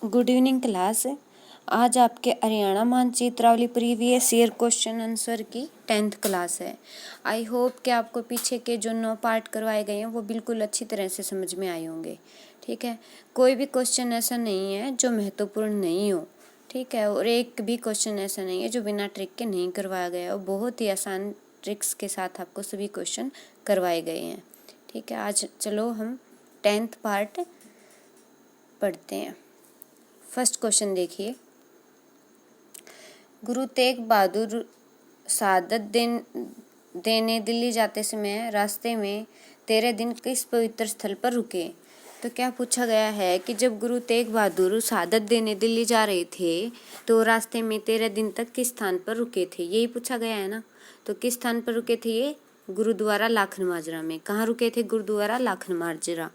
Good evening class. आज आपके हरियाणा मानचित्रावली प्रीवियस ईयर क्वेश्चन आंसर की 10th क्लास है। आई होप कि आपको पीछे के जो 9 पार्ट करवाए गए हैं वो बिल्कुल अच्छी तरह से समझ में आए होंगे। ठीक है, कोई भी क्वेश्चन ऐसा नहीं है जो महत्वपूर्ण नहीं हो। ठीक है, और एक भी क्वेश्चन ऐसा नहीं है जो बिना ट्रिक के नहीं करवाया गया और बहुत ही आसान ट्रिक्स के साथ आपको सभी क्वेश्चन करवाए गए हैं। ठीक है, आज चलो हम 10th पार्ट पढ़ते हैं। फर्स्ट क्वेश्चन देखिए, गुरु तेग बहादुर शहादत देने दिल्ली जाते समय रास्ते में 13 दिन किस पवित्र स्थल पर रुके। तो क्या पूछा गया है कि जब गुरु तेग बहादुर शहादत देने दिल्ली जा रहे थे तो रास्ते में 13 दिन तक किस स्थान पर रुके थे, यही पूछा गया है ना। तो किस स्थान पर रुके थे ये? गुरुद्वारा लाखन माजरा में। कहाँ रुके थे? गुरुद्वारा लाखन माजरा।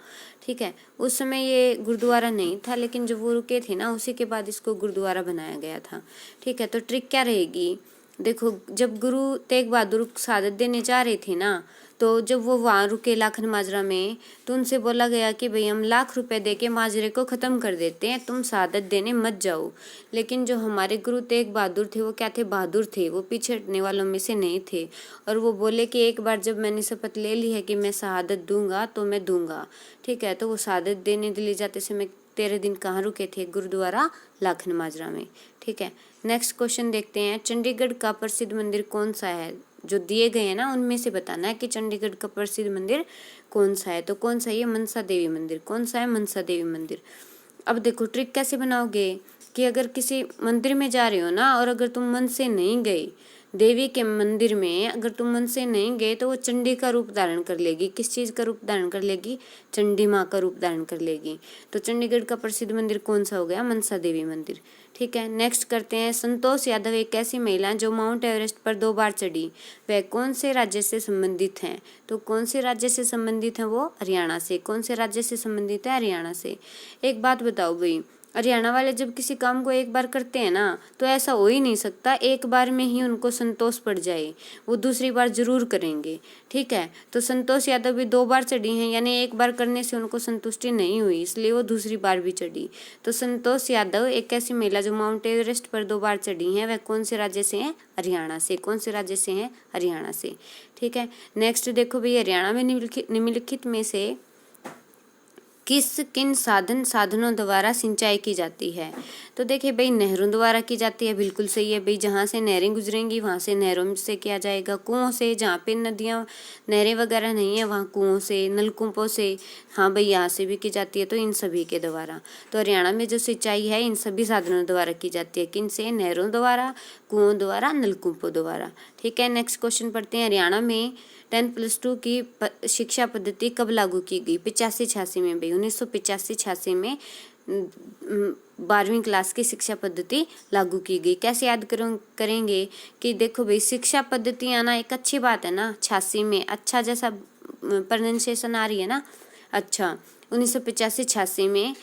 ठीक है, उस समय ये गुरुद्वारा नहीं था, लेकिन जब वो रुके थे ना उसी के बाद इसको गुरुद्वारा बनाया गया था। ठीक है, तो ट्रिक क्या रहेगी? देखो, जब गुरु तेग बहादुर शहादत देने जा रहे थे ना, तो जब वो वहाँ रुके लाखन माजरा में, तो उनसे बोला गया कि भाई हम ₹1,00,000 दे के माजरे को ख़त्म कर देते हैं, तुम शहादत देने मत जाओ। लेकिन जो हमारे गुरु तेग बहादुर थे वो क्या थे? बहादुर थे, वो पीछे हटने वालों में से नहीं थे। और वो बोले कि एक बार जब मैंने शपथ ले ली है कि मैं शहादत दूंगा तो मैं दूंगा। ठीक है, तो वो शहादत देने दिल्ली जाते समय 13 दिन कहाँ रुके थे? गुरुद्वारा लाखन माजरा में। ठीक है, नेक्स्ट क्वेश्चन देखते हैं। चंडीगढ़ का प्रसिद्ध मंदिर कौन सा है? जो दिए गए हैं ना उनमें से बताना है कि चंडीगढ़ का प्रसिद्ध मंदिर कौन सा है। तो कौन सा है? मनसा देवी मंदिर। कौन सा है? मनसा देवी मंदिर। अब देखो ट्रिक कैसे बनाओगे कि अगर किसी मंदिर में जा रहे हो ना और अगर तुम मन से नहीं गए, देवी के मंदिर में अगर तुम मन से नहीं गए तो वो चंडी का रूप धारण कर लेगी। किस चीज़ का रूप धारण कर लेगी? चंडी माँ का रूप धारण कर लेगी। तो चंडीगढ़ का प्रसिद्ध मंदिर कौन सा हो गया? मनसा देवी मंदिर। ठीक है, नेक्स्ट करते हैं। संतोष यादव एक ऐसी महिला जो माउंट एवरेस्ट पर 2 बार चढ़ी, वह कौन से राज्य से संबंधित हैं? तो कौन से राज्य से संबंधित हैं वो? हरियाणा से। कौन से राज्य से संबंधित है? हरियाणा से। एक बात बताओ भाई, हरियाणा वाले जब किसी काम को एक बार करते हैं ना तो ऐसा हो ही नहीं सकता एक बार में ही उनको संतोष पड़ जाए, वो दूसरी बार जरूर करेंगे। ठीक है, तो संतोष यादव भी 2 बार चढ़ी हैं, यानी एक बार करने से उनको संतुष्टि नहीं हुई, इसलिए वो दूसरी बार भी चढ़ी। तो संतोष यादव एक ऐसी महिला जो माउंट एवरेस्ट पर 2 बार चढ़ी हैं, वह कौन से राज्य से हैं? हरियाणा से। कौन से राज्य से हैं? हरियाणा से। ठीक है, नेक्स्ट देखो भाई, हरियाणा में निम्नलिखित में से किन साधनों द्वारा सिंचाई की जाती है? तो देखिए भाई, नहरों द्वारा की जाती है, बिल्कुल सही है भाई। जहाँ से नहरें गुजरेंगी वहाँ से नहरों से किया जाएगा। कुओं से, जहाँ पे नदियाँ नहरें वगैरह नहीं है वहाँ कुओं से, नलकूपों से, हाँ भाई यहाँ से भी की जाती है। तो इन सभी के द्वारा, तो हरियाणा में जो सिंचाई है इन सभी साधनों द्वारा की जाती है। किन से? नहरों द्वारा, कुओं द्वारा, नलकूपों द्वारा। ठीक है, नेक्स्ट क्वेश्चन पढ़ते हैं। हरियाणा में 10+2 की शिक्षा पद्धति कब लागू की गई? 85-86 में भाई, 1985-86 में 12वीं क्लास की शिक्षा पद्धति लागू की गई। कैसे याद करेंगे कि देखो भाई, शिक्षा पद्धति आना एक अच्छी बात है ना। 86 में अच्छा जैसा प्रोनाउंसिएशन आ रही है ना। अच्छा, 1985-86 में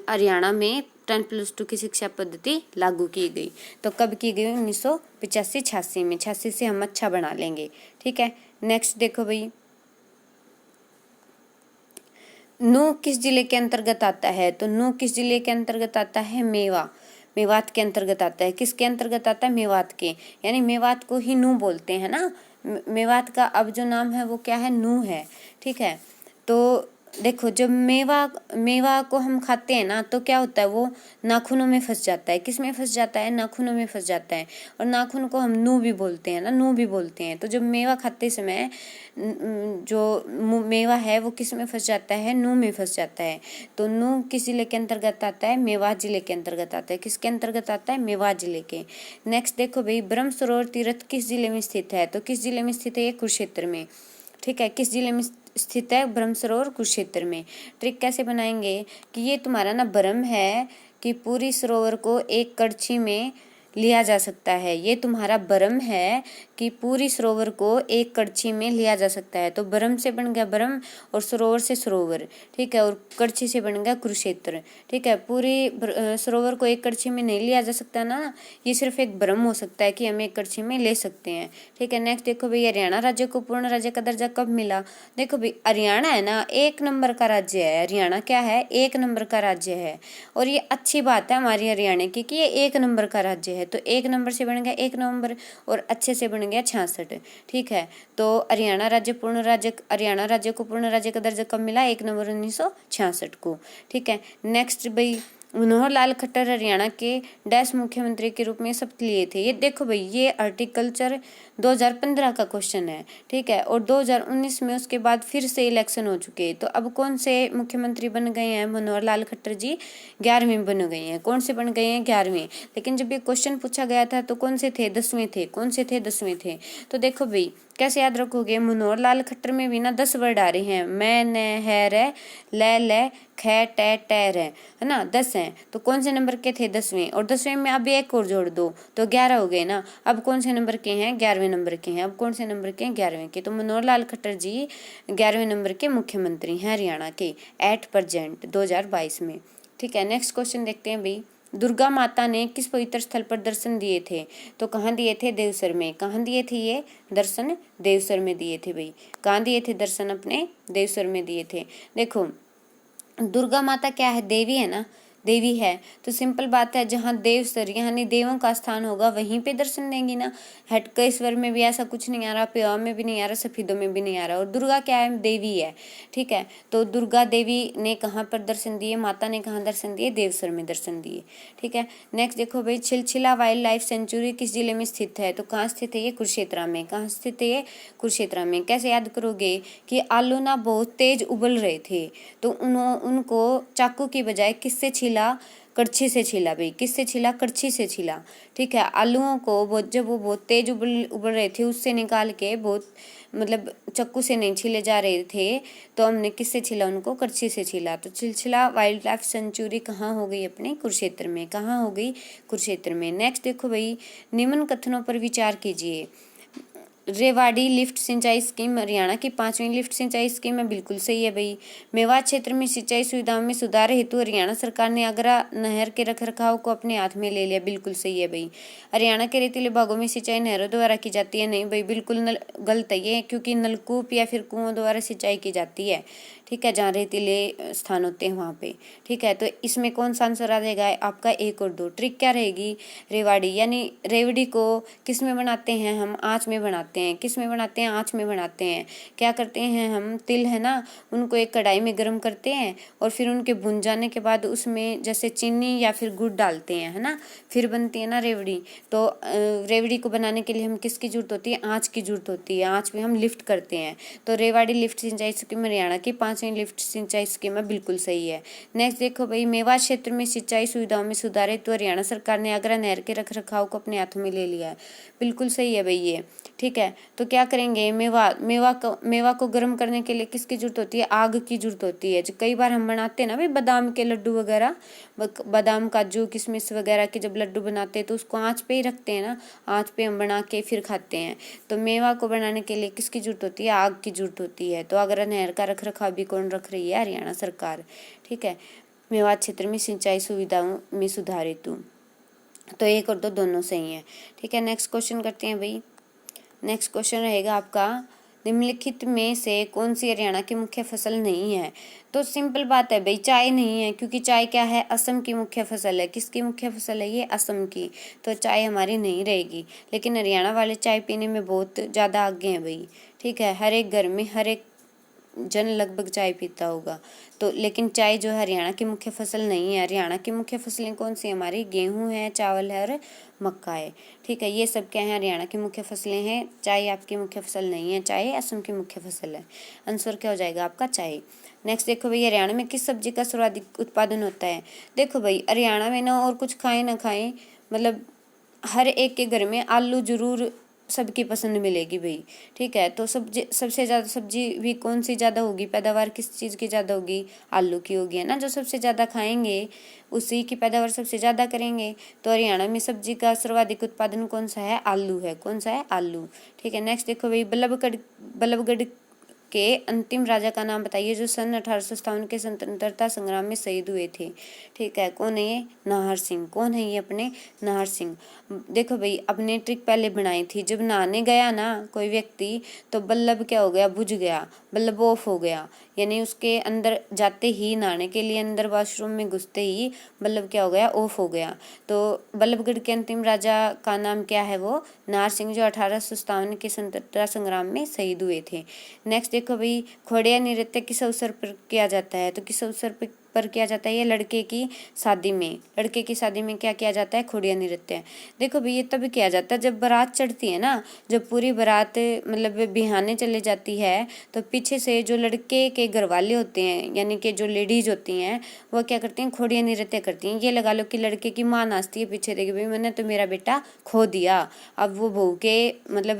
हरियाणा में 10+2 की शिक्षा पद्धति लागू की गई। तो कब की गई? 1985-86 में। 86 से हम अच्छा बना लेंगे। ठीक है, नेक्स्ट देखो भाई, नू किस जिले के अंतर्गत आता है? तो नू किस जिले के अंतर्गत आता है? मेवात के अंतर्गत आता है। किसके अंतर्गत आता है? मेवात के, यानी मेवात को ही नू बोलते हैं ना। मेवात का अब जो नाम है वो क्या है? नू है। ठीक है, तो देखो, जब मेवा को हम खाते हैं ना तो क्या होता है? वो नाखूनों में फंस जाता है। किस में फंस जाता है? नाखूनों में फंस जाता है। और नाखून को हम नू भी बोलते हैं ना, नू भी बोलते हैं। तो जब मेवा खाते समय जो मेवा है वो किस में फंस जाता है? नू में फंस जाता है। तो नू किस जिले के अंतर्गत आता है? मेवात जिले के अंतर्गत आता है। किसके अंतर्गत आता है? मेवात जिले के। नेक्स्ट देखो भाई, ब्रह्म सरोवर तीर्थ किस जिले में स्थित है? तो किस जिले में स्थित है? ये कुरुक्षेत्र में। ठीक है, किस जिले में स्थित है? ब्रह्म सरोवर कुरुक्षेत्र में। ट्रिक कैसे बनाएंगे कि ये तुम्हारा ना भ्रम है कि पूरी सरोवर को एक कड़छी में लिया जा सकता है। ये तुम्हारा भ्रम है कि पूरी सरोवर को एक कड़छी में लिया जा सकता है। तो ब्रह्म से बन गया ब्रह्म और सरोवर से सरोवर, ठीक है, और कड़छी से बन गया कुरुक्षेत्र, ठीक है। पूरी सरोवर को एक कड़छी में नहीं लिया जा सकता ना, ये सिर्फ एक ब्रह्म हो सकता है कि हम एक कड़छी में ले सकते हैं, ठीक है। नेक्स्ट देखो भाई, हरियाणा राज्य को पूर्ण राज्य का दर्जा कब मिला? देखो भाई, हरियाणा है ना एक नंबर का राज्य है, हरियाणा क्या है, एक नंबर का राज्य है। और ये अच्छी बात है हमारी हरियाणा की कि ये एक नंबर का राज्य है। तो एक नंबर से बन गया 1 नवंबर और अच्छे से बन गया 66, ठीक है। तो हरियाणा राज्य को पूर्ण राज्य का दर्जा कब मिला? 1 नवंबर 1966 को, ठीक है। नेक्स्ट भाई, मनोहर लाल खट्टर हरियाणा के डैश मुख्यमंत्री के रूप में शपथ लिए थे। ये देखो भाई, ये आर्टिकल्चर 2015 का क्वेश्चन है, ठीक है। और 2019 में उसके बाद फिर से इलेक्शन हो चुके। तो अब कौन से मुख्यमंत्री बन गए हैं? मनोहर लाल खट्टर जी 11वें बन गए हैं। कौन से बन गए हैं? 11वें। लेकिन जब ये क्वेश्चन पूछा गया था तो कौन से थे? 10वें थे। कौन से थे? 10वें थे। तो देखो भाई, कैसे याद रखोगे? मनोहर लाल खट्टर में भी ना 10 वर्ड आ रहे हैं, मैं, न, है, रे, ले, ख, टे, टे, रे, है ना, 10 हैं। तो कौन से नंबर के थे? 10वें। और 10वें में अब एक और जोड़ दो तो 11 हो गए ना। अब कौन से नंबर के हैं? 11वें नंबर के हैं। अब कौन से नंबर के हैं? 11वें के। तो मनोहर लाल खट्टर जी 11वें नंबर के मुख्यमंत्री हैं हरियाणा के एट प्रेजेंट 2022 में, ठीक है। नेक्स्ट क्वेश्चन देखते हैं भाई, दुर्गा माता ने किस पवित्र स्थल पर दर्शन दिए थे? तो कहाँ दिए थे? देवसर में। कहाँ दिए थे ये दर्शन? देवसर में दिए थे भाई। कहाँ दिए थे दर्शन? अपने देवसर में दिए थे। देखो, दुर्गा माता क्या है? देवी है ना, देवी है। तो सिंपल बात है, जहाँ देवसर यानी देवों का स्थान होगा वहीं पे दर्शन देंगी ना। हटकेश्वर में भी ऐसा कुछ नहीं आ रहा, पेवा में भी नहीं आ रहा, सफीदों में भी नहीं आ रहा। और दुर्गा क्या है? देवी है, ठीक है। तो दुर्गा देवी ने कहाँ पर दर्शन दिए? माता ने कहाँ दर्शन दिए? देवसर में दर्शन दिए, ठीक है। नेक्स्ट देखो भाई, छिलछिला वाइल्ड लाइफ सेंचुरी किस जिले में स्थित है? तो कहाँ स्थित है ये? कुरुक्षेत्र में। कहाँ स्थित है ये? कुरुक्षेत्र में। कैसे याद करोगे कि आलू ना बहुत तेज उबल रहे थे, तो उनको चाकू की बजाय किससे छीला? कड़छी से छीला भाई। किससे छीला? कड़छी से छीला, ठीक है। आलूओं को जब वो बहुत तेज उबल रहे थे उससे निकाल के, बहुत मतलब चाकू से नहीं छीले जा रहे थे, तो हमने किससे छीला? उनको कड़छी से छीला। तो छिलछिला वाइल्ड लाइफ सेंचुरी कहाँ हो गई? अपने कुरुक्षेत्र में। कहाँ हो गई? कुरुक्षेत्र में। नेक्स्ट देखो भाई, निम्न कथनों पर विचार कीजिए। रेवाड़ी लिफ्ट सिंचाई स्कीम हरियाणा की 5वीं लिफ्ट सिंचाई स्कीम है, बिल्कुल सही है भाई। मेवात क्षेत्र में सिंचाई सुविधाओं में सुधार हेतु हरियाणा सरकार ने आगरा नहर के रखरखाव को अपने हाथ में ले लिया, बिल्कुल सही है भाई। हरियाणा के रेतीले भागों में सिंचाई नहरों द्वारा की जाती है, नहीं भाई, बिल्कुल गलत है ये, क्योंकि नलकूप या फिर कुओं द्वारा सिंचाई की जाती है, ठीक है, जहाँ रेतीले स्थान होते हैं वहाँ पे, ठीक है। तो इसमें कौन सा आंसर आ जाएगा आपका? 1 और 2। ट्रिक क्या रहेगी? रेवाड़ी, यानी रेवड़ी को किस में बनाते हैं हम? आँच में बनाते हैं। किस में बनाते हैं? आँच में बनाते हैं। क्या करते हैं हम? तिल है ना, उनको एक कढ़ाई में गर्म करते हैं और फिर उनके भुन जाने के बाद उसमें जैसे चीनी या फिर गुड़ डालते हैं, है ना, फिर बनती है ना रेवड़ी। तो रेवड़ी को बनाने के लिए हम किसकी जरूरत होती है? आँच की जरूरत होती है। आँच में हम लिफ्ट करते हैं। तो रेवाड़ी लिफ्ट सिंचाई स्कीम हरियाणा की 5वीं लिफ्ट सिंचाई स्कीम है, बिल्कुल सही है। नेक्स्ट देखो भाई, मेवात क्षेत्र में सिंचाई सुविधाओं में सुधार हेतु हरियाणा सरकार ने आगरा नहर के रखरखाव को अपने हाथों में ले लिया है, बिल्कुल सही है भाई ये, ठीक है। तो क्या करेंगे? मेवा को गर्म करने के लिए किसकी जरूरत होती है? आग की जरूरत होती है। जो कई बार हम बनाते हैं ना भाई बादाम के लड्डू वगैरह, बादाम काजू किशमिश वगैरह के जब लड्डू बनाते हैं तो उसको आँच पे ही रखते हैं ना, आँच पे हम बना के फिर खाते हैं। तो मेवा को बनाने के लिए किसकी जरूरत होती है? आग की जरूरत होती है। तो आगरा नहर का रखरखाव भी कौन रख रही है? हरियाणा सरकार, ठीक है। मेवात क्षेत्र में सिंचाई सुविधाओं में सुधार हेतु। तो 1 और 2 दोनों सही है, ठीक है। नेक्स्ट क्वेश्चन करते हैं भाई। नेक्स्ट क्वेश्चन रहेगा आपका, निम्नलिखित में से कौन सी हरियाणा की मुख्य फसल नहीं है? तो सिंपल बात है भाई, चाय नहीं है, क्योंकि चाय क्या है? असम की मुख्य फसल है। किसकी मुख्य फसल है ये? असम की। तो चाय हमारी नहीं रहेगी। लेकिन हरियाणा वाले चाय पीने में बहुत ज़्यादा आगे हैं भाई, ठीक है। हर एक घर में हर एक जन लगभग चाय पीता होगा। तो लेकिन चाय जो है हरियाणा की मुख्य फसल नहीं है। हरियाणा की मुख्य फसलें कौन सी हमारी? गेहूं है, चावल है और मक्का है, ठीक है। ये सब क्या है? हरियाणा की मुख्य फसलें हैं। चाय आपकी मुख्य फसल नहीं है, चाय असम की मुख्य फसल है। आंसर क्या हो जाएगा आपका? चाय। नेक्स्ट देखो भाई, हरियाणा में किस सब्जी का सर्वाधिक उत्पादन होता है? देखो भाई, हरियाणा में ना और कुछ खाएं ना खाएं, मतलब हर एक के घर में आलू जरूर सबकी पसंद मिलेगी भाई, ठीक है। तो सब्जी, सबसे ज़्यादा सब्जी भी कौन सी ज़्यादा होगी, पैदावार किस चीज़ की ज़्यादा होगी, आलू की होगी, है ना। जो सबसे ज़्यादा खाएंगे उसी की पैदावार सबसे ज़्यादा करेंगे। तो हरियाणा में सब्जी का सर्वाधिक उत्पादन कौन सा है, आलू है। कौन सा है, आलू, ठीक है। नेक्स्ट देखो भाई, बल्लभगढ़ के अंतिम राजा का नाम बताइए जो सन 1857 के स्वतंत्रता संग्राम में शहीद हुए थे, ठीक है। कौन है ये, नाहर सिंह। कौन है ये, अपने नाहर सिंह। देखो भाई, अपने ट्रिक पहले बनाई थी, जब नहाने गया ना कोई व्यक्ति तो बल्लभ क्या हो गया, बुझ गया, बल्लभ ऑफ हो गया, यानी उसके अंदर जाते ही, नहाने के लिए अंदर वॉशरूम में घुसते ही बल्लभ क्या हो गया, ऑफ हो गया। तो बल्लभगढ़ के अंतिम राजा का नाम क्या है, वो नाहर सिंह, जो 1857 के स्वतंत्रता संग्राम में शहीद हुए थे। नेक्स्ट देखो भाई, खोड़िया नृत्य किस अवसर पर किया जाता है, तो किस अवसर पर किया जाता है, ये लड़के की शादी में। लड़के की शादी में क्या किया जाता है, खोड़िया नृत्य। देखो भाई, ये तब किया जाता है जब बारात चढ़ती है ना, जब पूरी बारात मतलब बिहाने चले जाती है, तो पीछे से जो लड़के के घर वाले होते हैं, यानी कि जो लेडीज होती हैं, वो क्या करती हैं, खोड़िया नृत्य करती हैं। ये लगा लो कि लड़के की माँ नाचती है पीछे, देखिए भाई मैंने तो मेरा बेटा खो दिया, अब वो बहू के मतलब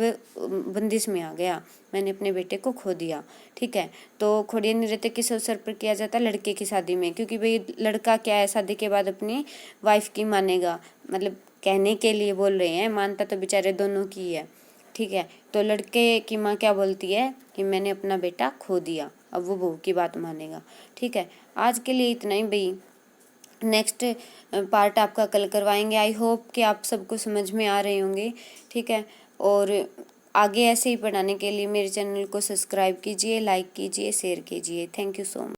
बंदिश में आ गया, मैंने अपने बेटे को खो दिया, ठीक है। तो खोड़िया नृत्य किस अवसर पर किया जाता है, लड़के की शादी में, क्योंकि भाई लड़का क्या है, शादी के बाद अपनी वाइफ की मानेगा, मतलब कहने के लिए बोल रहे हैं, मानता तो बेचारे दोनों की है, ठीक है। तो लड़के की माँ क्या बोलती है कि मैंने अपना बेटा खो दिया, अब वो बहू की बात मानेगा, ठीक है। आज के लिए इतना ही भाई, नेक्स्ट पार्ट आपका कल करवाएंगे। आई होप कि आप सबको समझ में आ रहे होंगे, ठीक है। और आगे ऐसे ही पढ़ाने के लिए मेरे चैनल को सब्सक्राइब कीजिए, लाइक कीजिए, शेयर कीजिए। Thank you so much.